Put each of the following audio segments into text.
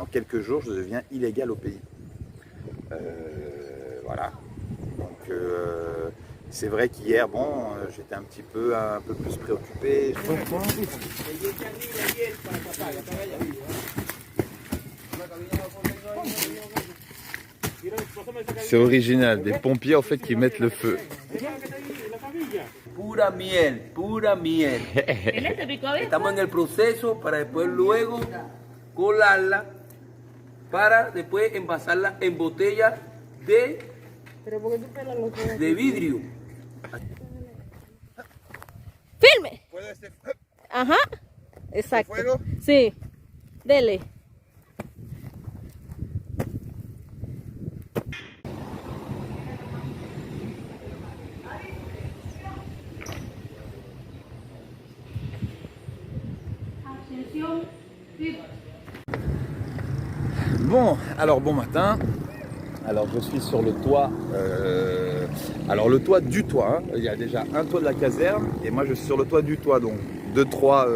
quelques jours, je deviens illégal au pays. Voilà. Donc c'est vrai qu'hier, bon, j'étais un peu plus préoccupé. C'est original, des pompiers en fait qui mettent le feu. Pura miel, pura miel. Estamos en el proceso para después luego colarla para después envasarla en botellas de vidrio. Filme. ¿Puedo este Ajá. Exacto. fuego? Sí. Dele. Bon, alors bon matin. Alors je suis sur le toit, alors le toit du toit, hein. Il y a déjà un toit de la caserne et moi je suis sur le toit du toit, donc 2-3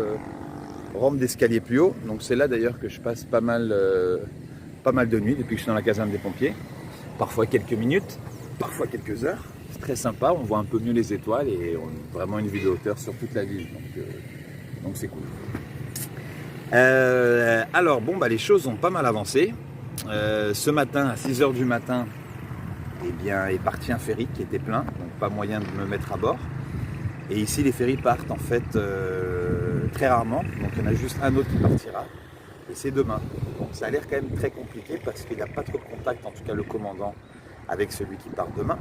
rampes d'escalier plus haut. Donc c'est là d'ailleurs que je passe pas mal de nuits depuis que je suis dans la caserne des pompiers. Parfois quelques minutes, parfois quelques heures. C'est très sympa, on voit un peu mieux les étoiles et on a vraiment une vue de hauteur sur toute la ville. Donc c'est cool. Alors bon, bah, les choses ont pas mal avancé. Ce matin à 6 h du matin, eh bien, est parti un ferry qui était plein, donc pas moyen de me mettre à bord. Et ici les ferries partent en fait très rarement, donc il y en a juste un autre qui partira, et c'est demain. Donc ça a l'air quand même très compliqué parce qu'il n'y a pas trop de contact, en tout cas le commandant, avec celui qui part demain.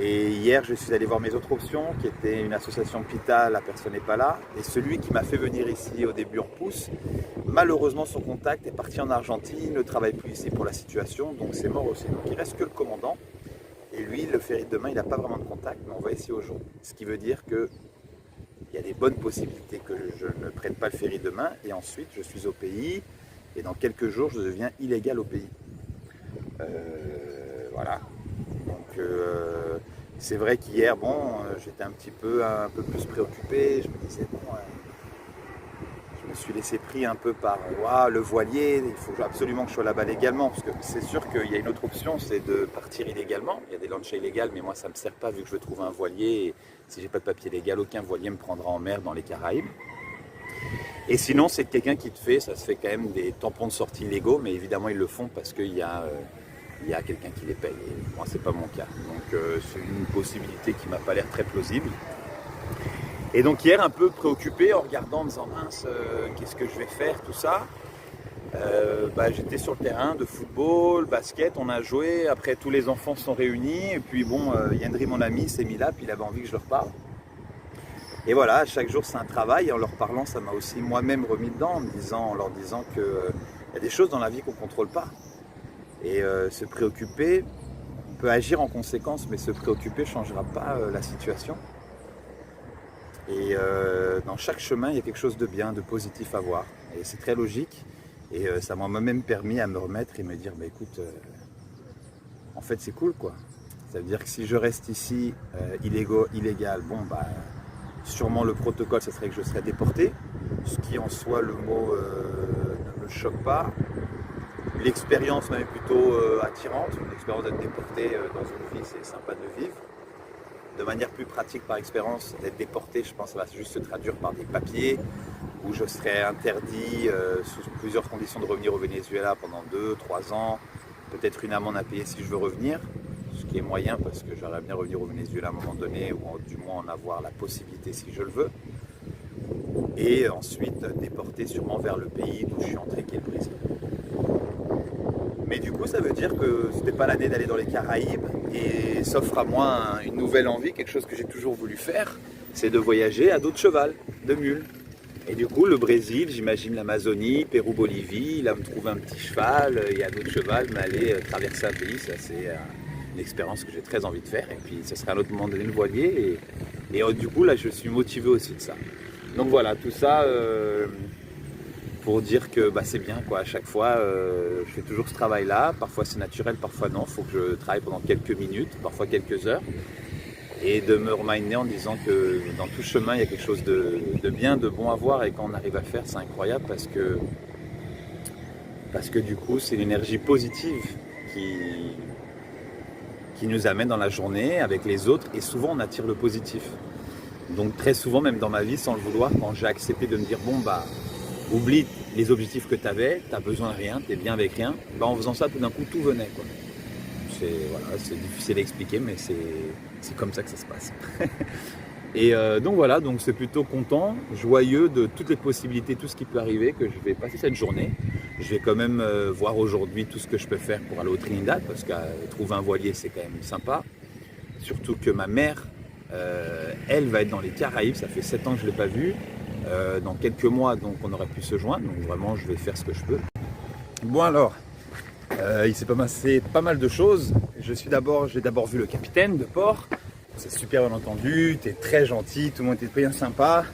Et hier, je suis allé voir mes autres options, qui était une association PITA, la personne n'est pas là. Et celui qui m'a fait venir ici au début en pouce, malheureusement son contact est parti en Argentine, ne travaille plus ici pour la situation, donc c'est mort aussi. Donc il reste que le commandant. Et lui, le ferry de demain, il n'a pas vraiment de contact, mais on va ici aujourd'hui. Ce qui veut dire qu'il y a des bonnes possibilités que je ne prenne pas le ferry demain. Et ensuite, je suis au pays. Et dans quelques jours, je deviens illégal au pays. Voilà. Donc c'est vrai qu'hier, bon, j'étais un peu plus préoccupé. Je me disais, bon, je me suis laissé pris un peu par le voilier. Il faut absolument que je sois là-bas légalement. Parce que c'est sûr qu'il y a une autre option, c'est de partir illégalement. Il y a des lanchas illégales, mais moi, ça ne me sert pas vu que je veux trouver un voilier. Et si j'ai pas de papier légal, aucun voilier me prendra en mer dans les Caraïbes. Et sinon, c'est quelqu'un qui te fait, ça se fait quand même des tampons de sortie illégaux, mais évidemment, ils le font parce qu'il y a quelqu'un qui les paye. Et moi, c'est pas mon cas. Donc, c'est une possibilité qui m'a pas l'air très plausible. Et donc, hier, un peu préoccupé en regardant, en me disant, mince, qu'est-ce que je vais faire, tout ça. J'étais sur le terrain de football, basket, on a joué. Après, tous les enfants sont réunis. Et puis, bon, Yandri, mon ami, s'est mis là, puis il avait envie que je leur parle. Et voilà, chaque jour, c'est un travail. Et en leur parlant, ça m'a aussi moi-même remis dedans, en leur disant qu'il y a des choses dans la vie qu'on ne contrôle pas. Et se préoccuper, on peut agir en conséquence, mais se préoccuper ne changera pas la situation. Et dans chaque chemin, il y a quelque chose de bien, de positif à voir. Et c'est très logique. Et ça m'a moi-même permis à me remettre et me dire, écoute, en fait c'est cool quoi. Ça veut dire que si je reste ici illégal, bon sûrement le protocole, ça serait que je serais déporté. Ce qui en soi, le mot ne me choque pas. L'expérience même est plutôt attirante. L'expérience d'être déporté dans une vie, c'est sympa de vivre. De manière plus pratique par expérience, d'être déporté, je pense que ça va juste se traduire par des papiers où je serais interdit sous plusieurs conditions de revenir au Venezuela pendant 2-3 ans, peut-être une amende à payer si je veux revenir, ce qui est moyen parce que j'aimerais bien revenir au Venezuela à un moment donné ou du moins en avoir la possibilité si je le veux. Et ensuite déporté sûrement vers le pays d'où je suis entré, qui est le Brésil. Mais du coup, ça veut dire que c'était pas l'année d'aller dans les Caraïbes et s'offre à moi une nouvelle envie, quelque chose que j'ai toujours voulu faire, c'est de voyager à dos de cheval, de mule. Et du coup, le Brésil, j'imagine l'Amazonie, Pérou, Bolivie, là me trouver un petit cheval et à dos de cheval m'aller traverser un pays, ça c'est une expérience que j'ai très envie de faire. Et puis, ce serait à un autre moment donné le voilier. Et du coup, là, je suis motivé aussi de ça. Donc voilà, tout ça pour dire que c'est bien quoi. À chaque fois, je fais toujours ce travail-là. Parfois c'est naturel, parfois non. Il faut que je travaille pendant quelques minutes, parfois quelques heures. Et de me reminder en disant que dans tout chemin, il y a quelque chose de bien, de bon à voir. Et quand on arrive à le faire, c'est incroyable parce que parce que du coup c'est l'énergie positive qui nous amène dans la journée avec les autres, et souvent on attire le positif. Donc très souvent, même dans ma vie, sans le vouloir, quand j'ai accepté de me dire bon bah oublie les objectifs que tu avais, tu n'as besoin de rien, tu es bien avec rien, bah, en faisant ça tout d'un coup tout venait quoi. C'est difficile à expliquer, mais c'est comme ça que ça se passe. Et donc voilà, donc c'est plutôt content, joyeux de toutes les possibilités, tout ce qui peut arriver, que je vais passer cette journée. Je vais quand même voir aujourd'hui tout ce que je peux faire pour aller au Trinidad, parce que trouver un voilier c'est quand même sympa. Surtout que ma mère, elle va être dans les Caraïbes, ça fait 7 ans que je ne l'ai pas vue. Dans quelques mois, donc on aurait pu se joindre, donc vraiment je vais faire ce que je peux. Bon alors, il s'est passé pas mal de choses. J'ai d'abord vu le capitaine de port. C'est super bien entendu, tu es très gentil, tout le monde était bien sympa.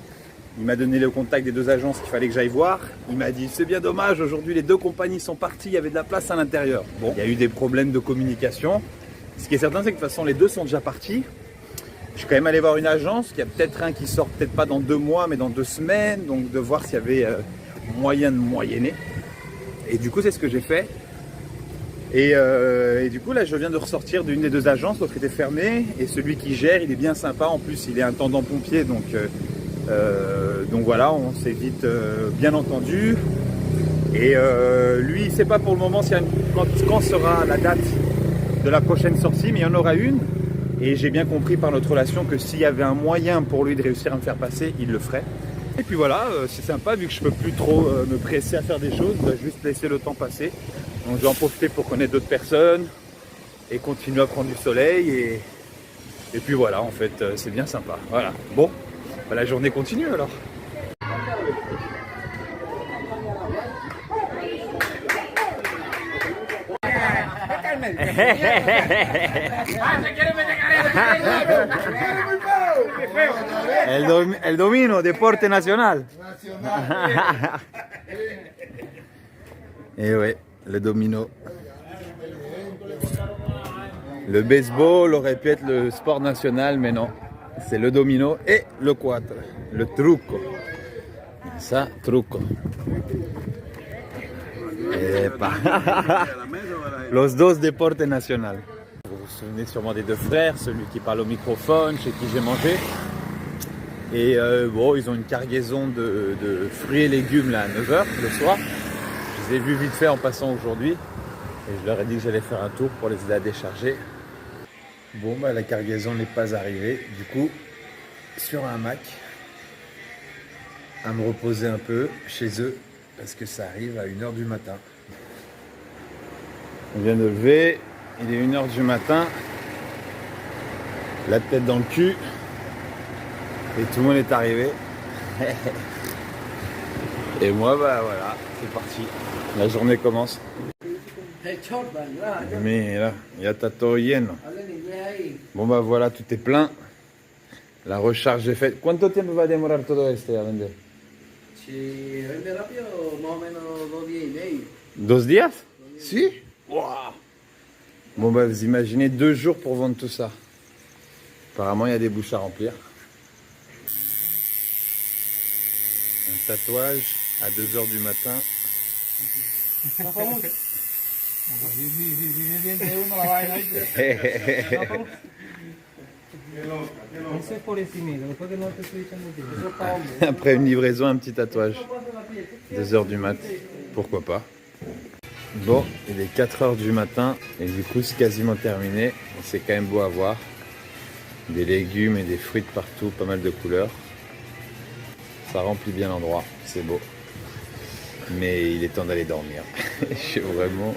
Il m'a donné le contact des 2 agences qu'il fallait que j'aille voir. Il m'a dit c'est bien dommage, aujourd'hui les 2 compagnies sont parties, il y avait de la place à l'intérieur. Bon, il y a eu des problèmes de communication. Ce qui est certain, c'est que de toute façon les 2 sont déjà partis. Je suis quand même allé voir une agence, il y a peut-être un qui sort peut-être pas dans 2 mois, mais dans 2 semaines, donc de voir s'il y avait moyen de moyenner. Et du coup c'est ce que j'ai fait. Et du coup là je viens de ressortir d'une des 2 agences, l'autre était fermée, et celui qui gère il est bien sympa, en plus il est intendant pompier, donc voilà, on s'est vite bien entendu. Et lui il ne sait pas pour le moment quand sera la date de la prochaine sortie, mais il y en aura une, et j'ai bien compris par notre relation que s'il y avait un moyen pour lui de réussir à me faire passer, il le ferait. Et puis voilà, c'est sympa, vu que je ne peux plus trop me presser à faire des choses, je vais juste laisser le temps passer. Donc je vais en profiter pour connaître d'autres personnes et continuer à prendre du soleil, et puis voilà, en fait c'est bien sympa. Voilà, bon, bah, la journée continue alors. El domino, deporte nacional. Et ouais, le domino. Le baseball aurait pu être le sport national, mais non. C'est le domino et le quatre, le truco. Ça, truco. Epa. Los dos deportes nacional. Vous vous souvenez sûrement des 2 frères, celui qui parle au microphone, chez qui j'ai mangé. Et bon, ils ont une cargaison de fruits et légumes là à 9h le soir. Je les ai vus vite fait en passant aujourd'hui. Et je leur ai dit que j'allais faire un tour pour les aider à décharger. Bon, bah la cargaison n'est pas arrivée. Du coup, sur un hamac, à me reposer un peu chez eux, parce que ça arrive à 1h du matin. On vient de lever, il est 1h du matin, la tête dans le cul, et tout le monde est arrivé. Et moi, bah voilà, c'est parti. La journée commence. Mais là, ya está todo lleno. Bon bah voilà, tout est plein. La recharge est faite. ¿Cuánto tiempo va a demorar todo este a vender? Si vende rápido, más o menos 2 días y medio. 2 días? Si? Wow. Bon bah vous imaginez 2 jours pour vendre tout ça. Apparemment il y a des bouches à remplir. Un tatouage à 2h du matin. Après une livraison, un petit tatouage. 2h du mat, pourquoi pas. Bon, il est 4h du matin et du coup c'est quasiment terminé. C'est quand même beau à voir. Des légumes et des fruits de partout, pas mal de couleurs. Ça remplit bien l'endroit, c'est beau. Mais il est temps d'aller dormir. Je suis vraiment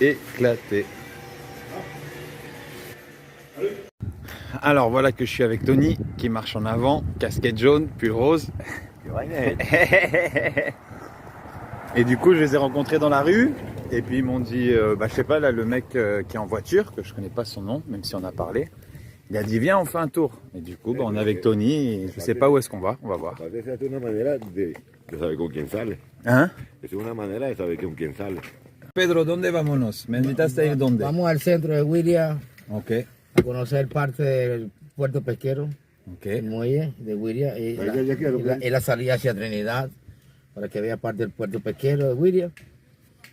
éclaté. Alors voilà que je suis avec Tony qui marche en avant, casquette jaune, pull rose. Et du coup je les ai rencontrés dans la rue et puis ils m'ont dit, je sais pas, là le mec qui est en voiture, que je connais pas son nom, même si on a parlé, il a dit viens on fait un tour. Et du coup on est avec Tony et je sais pas où est-ce qu'on va, on va voir. C'est une manière de saber con quién sale. Hein? Es una manera de saber con quién sale. Pedro, ¿dónde vámonos? ¿Me invitaste a ir dónde? Vamos al centro de Wiria Ok, a conocer parte del puerto pesquero, ok. el muelle de Wiria, y la salida hacia Trinidad, para que vea parte del puerto pesquero de Wiria.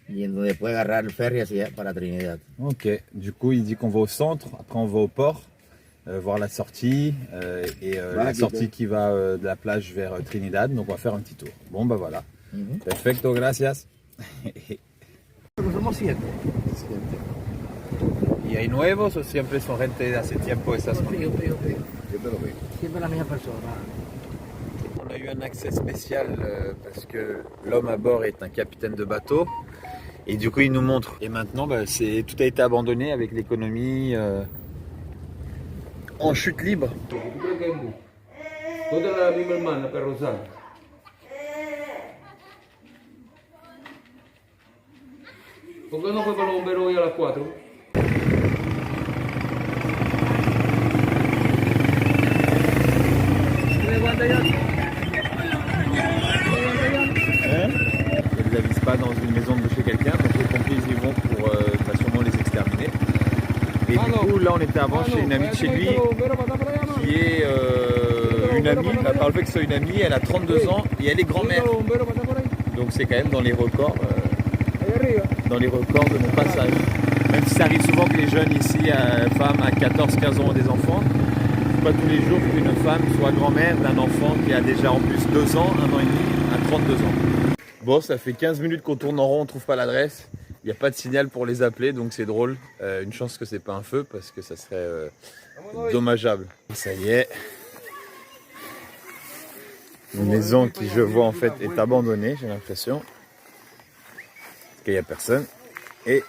y en donde puede agarrar el ferry hacia para Trinidad. Ok, du coup il dit qu'on va au centre, après on va au port, voir la sortie la sortie qui va de la plage vers Trinidad, donc on va faire un petit tour. Bon bah voilà. Perfecto, gracias. Somos 7. ¿Y hay nuevos o siempre son gente de hace tiempo esas zonas? Siempre la misma persona. On a eu un accès spécial parce que l'homme à bord est un capitaine de bateau et du coup il nous montre. Et maintenant bah, tout a été abandonné avec l'économie en chute libre. ¿Dónde era la misma hermana, Perro Rosal? ¿Por qué no fue para los bomberos hoy a las 4? Ils les avisent pas dans une maison de chez quelqu'un, donc les pompiers ils y vont pour sûrement les exterminer. Et du coup là on était avant chez une amie de chez lui qui est une amie, par le fait que ce soit une amie, elle a 32 ans et elle est grand-mère. Donc c'est quand même dans les records de mon passage. Même si ça arrive souvent que les jeunes ici, femmes à 14-15 ans ont des enfants, c'est pas tous les jours qu'une femme soit grand-mère d'un enfant qui a déjà en plus 2 ans, 1 an et demi, à 32 ans. Bon, ça fait 15 minutes qu'on tourne en rond, on trouve pas l'adresse. Il n'y a pas de signal pour les appeler, donc c'est drôle. Une chance que c'est pas un feu, parce que ça serait dommageable. Et ça y est. Une maison qui, je vois, en fait, est abandonnée, j'ai l'impression. Parce qu'il n'y a personne. Et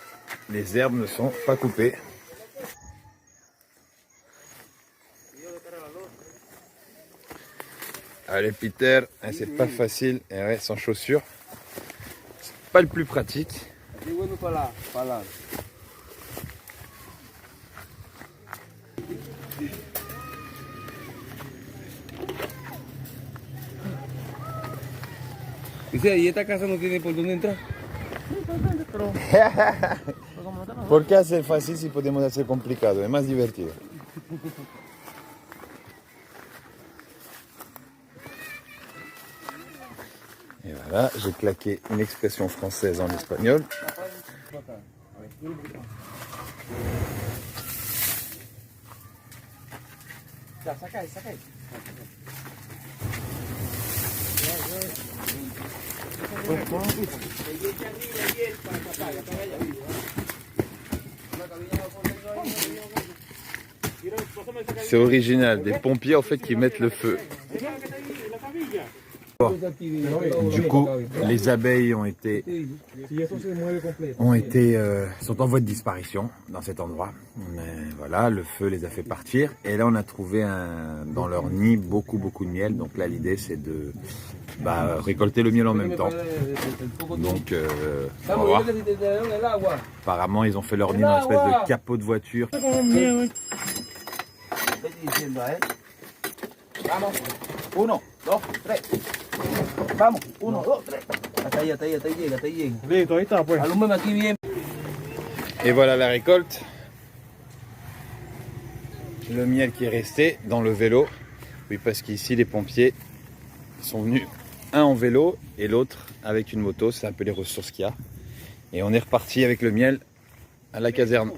les herbes ne sont pas coupées. Allez Peter, c'est pas facile, et ouais, sans chaussures, c'est pas le plus pratique. Dice, ¿y esta casa no tiene por dónde entrar? ¿Por qué hacer fácil si podemos hacer complicado? Es más divertido. Et voilà, j'ai claqué une expression française en espagnol. C'est original, des pompiers en fait qui mettent le feu. Du coup, les abeilles sont en voie de disparition dans cet endroit. Mais voilà, le feu les a fait partir. Et là, on a trouvé dans leur nid beaucoup de miel. Donc là, l'idée, c'est de récolter le miel en même temps. Donc, on va voir. Apparemment, ils ont fait leur nid dans une espèce de capot de voiture. Uno, dos, tres. Vamos, uno, dos, tres. Hasta ahí llega. Listo, ahí está, pues. Alúmbrame aquí bien. Et voilà la récolte. Le miel qui est resté dans le vélo. Oui, parce qu'ici, les pompiers sont venus, un en vélo et l'autre avec une moto. C'est un peu les ressources qu'il y a. Et on est reparti avec le miel à la caserne.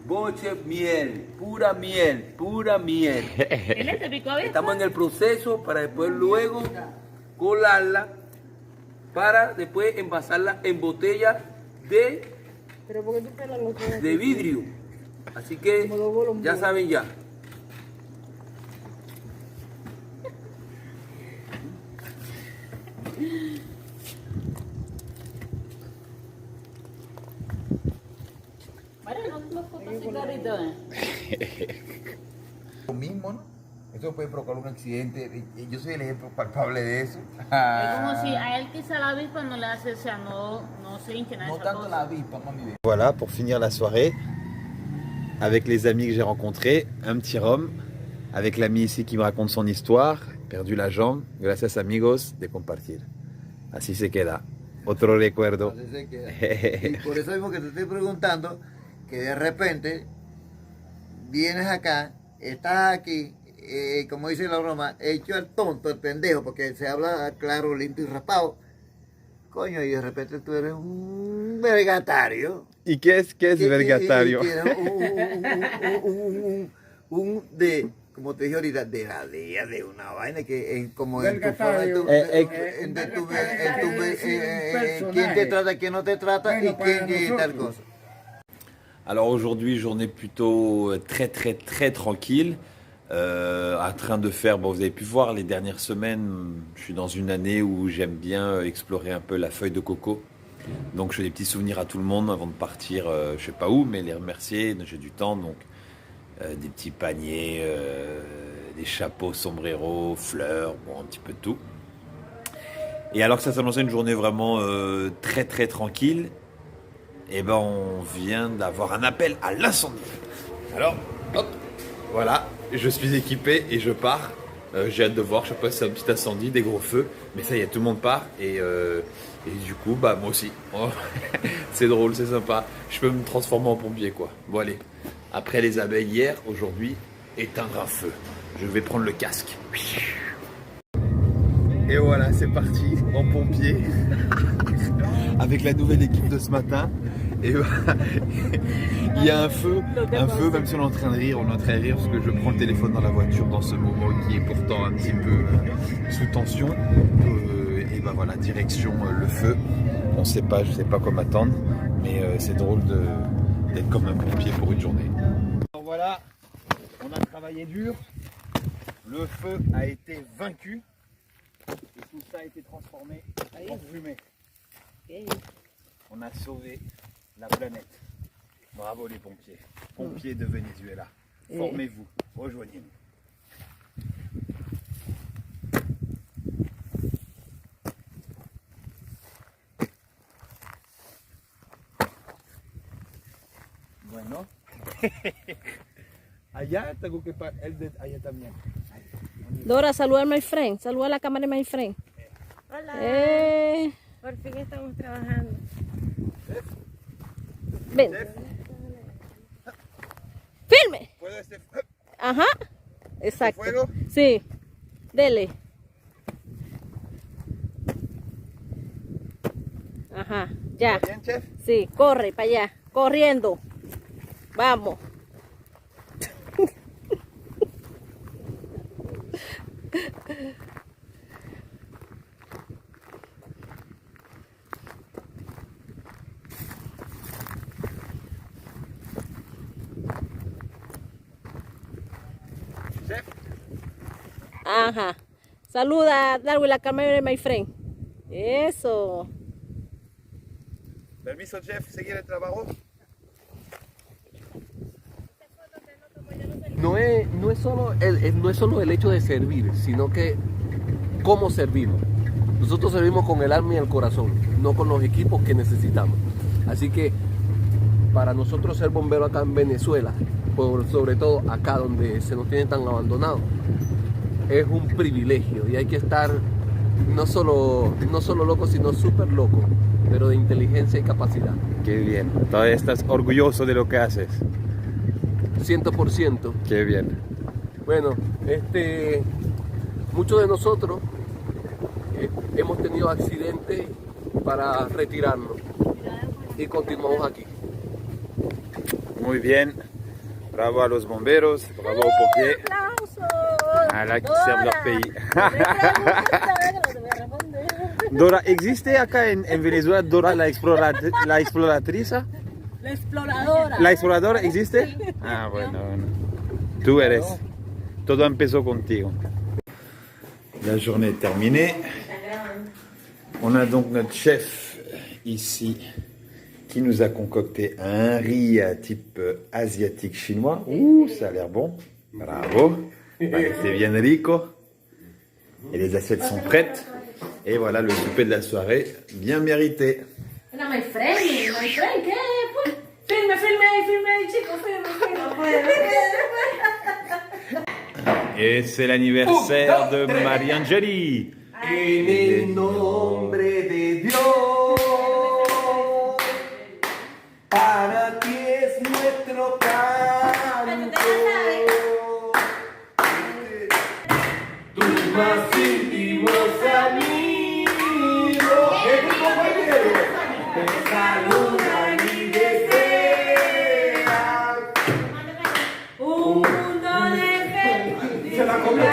Boche miel, pura miel. Estamos en el proceso para después luego colarla para después envasarla en botella de vidrio. Así que ya saben ya. Lo mismo, ¿no? Eso puede provocar un accidente. Yo soy el ejemplo palpable de eso. Es como si a él quizá la avispa no le hace, o sea, no se hinche nada. No tanto la avispa, mami. Voilà, pour finir la soirée, avec les amis que j'ai rencontrés, un petit rhum, avec l'ami ici qui me raconte son histoire, perdu la jambe, gracias amigos de compartir. Así se queda. Otro recuerdo. Así se queda. Y por eso mismo que te estoy preguntando, que de repente vienes acá, estás aquí, como dice la broma, hecho al tonto, el pendejo, porque se habla claro, limpio y raspado. Coño, y de repente tú eres un vergatario. ¿Y qué es vergatario? Como te dije ahorita, de la día, de una vaina que es como Vergatario. quién te trata, quién no te trata y quién tal cosa. Alors aujourd'hui, journée plutôt très tranquille. En train de faire, bon, vous avez pu voir les dernières semaines, je suis dans une année où j'aime bien explorer un peu la feuille de coco. Donc je fais des petits souvenirs à tout le monde avant de partir, je sais pas où, mais les remercier, j'ai du temps, donc des petits paniers, des chapeaux, sombreros, fleurs, bon, un petit peu de tout. Et alors que ça s'annonçait une journée vraiment très tranquille, et ben on vient d'avoir un appel à l'incendie. Alors, hop, voilà, je suis équipé et je pars. J'ai hâte de voir, je sais pas si c'est un petit incendie, des gros feux, mais ça y est, tout le monde part et du coup, bah moi aussi. Oh, c'est drôle, c'est sympa. Je peux me transformer en pompier, quoi. Bon allez, après les abeilles hier, aujourd'hui, éteindre un feu. Je vais prendre le casque. Et voilà, c'est parti, en pompier, avec la nouvelle équipe de ce matin. Et voilà, il y a un feu, même si on est en train de rire, parce que je prends le téléphone dans la voiture dans ce moment qui est pourtant un petit peu sous tension. Et ben voilà, direction le feu. On sait pas, je sais pas quoi m'attendre, mais c'est drôle d'être comme un pompier pour une journée. Alors voilà, on a travaillé dur, le feu a été vaincu. Et tout ça a été transformé en fumée. On a sauvé la planète. Bravo les pompiers. Pompiers de Venezuela. Formez-vous, rejoignez-nous. Bueno. Allá tengo que el de allá también. Dora, saluda a my friend. Saluda a la cámara de my friend. Hola. Por fin estamos trabajando. Ven. Filme. ¿Puedo este? Ajá. Exacto. ¿Fuego? Sí. Dele. Ajá. Ya. ¿Bien, chef? Sí, corre para allá. Corriendo. Vamos. Chef? Ajá. Saluda, Darwin, la cámara de my friend. Eso. Permiso, chef, seguir el trabajo. No es solo el hecho de servir, sino que cómo servimos. Nosotros servimos con el alma y el corazón, no con los equipos que necesitamos. Así que para nosotros ser bomberos acá en Venezuela, sobre todo acá donde se nos tiene tan abandonados, es un privilegio y hay que estar no solo loco, sino súper loco, pero de inteligencia y capacidad. Qué bien. Todavía estás orgulloso de lo que haces. 100%. Qué bien. Bueno, muchos de nosotros hemos tenido accidentes para retirarnos y continuamos aquí. Muy bien. Bravo a los bomberos, bravo aux pompiers. A la qui servent leur pays. Dora, ¿existe acá en Venezuela Dora la exploratriz? La exploradora. ¿La exploradora existe? Ah, bueno. Tú eres. Todo empezó contigo. La journée est terminée. On a donc notre chef ici qui nous a concocté un riz type asiatique chinois. Ouh, ça a l'air bon. Bravo. C'est bien rico. Et les assiettes sont prêtes. Et voilà le souper de la soirée, bien mérité. My friend, ¿qué? Filme, chico, Et c'est l'anniversaire de Marie-Angélie. En el nombre de Dios, para ti es nuestro canto. más íntimos amigos que tus compañeros te saludan y desean un mundo de felicidad. Se la comió.